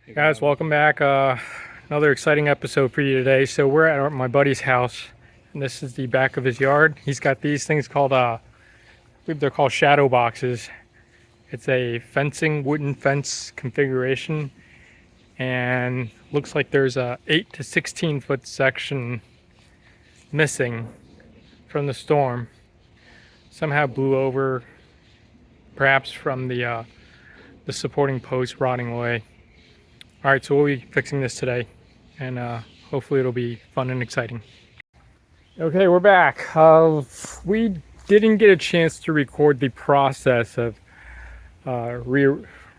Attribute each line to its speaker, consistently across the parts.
Speaker 1: Hey guys, welcome back. Another exciting episode for you today. So we're at my buddy's house, and this is the back of his yard. He's got these things called, I believe they're called shadow boxes. It's a wooden fence configuration, and looks like there's a 8 to 16 foot section missing from the storm. Somehow blew over, perhaps from the supporting post rotting away. All right, so we'll be fixing this today, and hopefully it'll be fun and exciting. Okay, we're back. We didn't get a chance to record the process of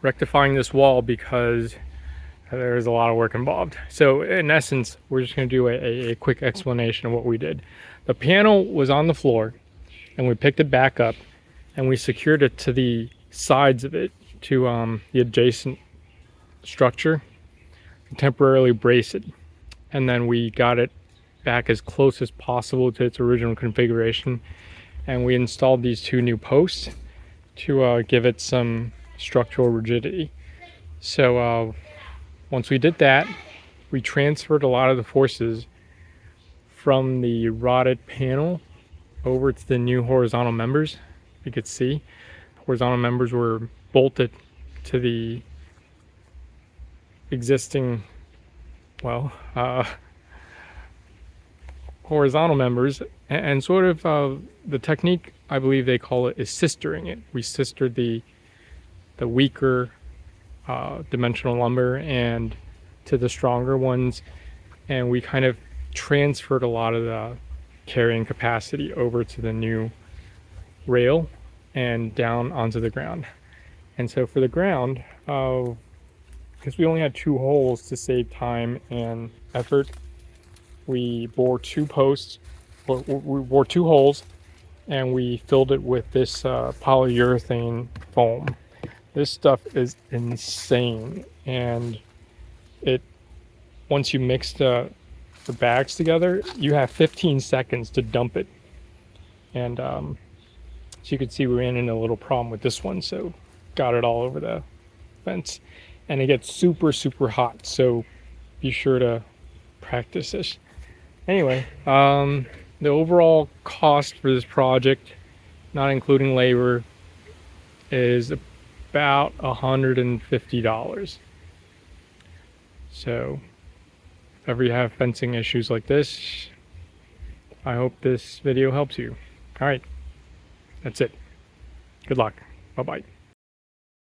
Speaker 1: rectifying this wall because there's a lot of work involved. So in essence, we're just going to do a quick explanation of what we did. The panel was on the floor, and we picked it back up, and we secured it to the sides of it, to the adjacent structure, temporarily brace it, and then we got it back as close as possible to its original configuration, and we installed these two new posts to give it some structural rigidity. So once we did that, we transferred a lot of the forces from the rotted panel over to the new horizontal members. You could see horizontal members were bolted to the existing, horizontal members, and sort of the technique, I believe they call it, is sistering it. We sistered the weaker dimensional lumber and to the stronger ones, and we kind of transferred a lot of the carrying capacity over to the new rail and down onto the ground. And so for the ground, because we only had two holes to save time and effort, we bore two posts, we bore two holes, and we filled it with this polyurethane foam. This stuff is insane, and once you mix the bags together, you have 15 seconds to dump it. And so you can see we ran into a little problem with this one, so got it all over the fence. And it gets super hot, so be sure to practice this. Anyway, the overall cost for this project, not including labor, is about $150. So if ever you have fencing issues like this, I hope this video helps you. All right, that's it. Good luck. Bye-bye.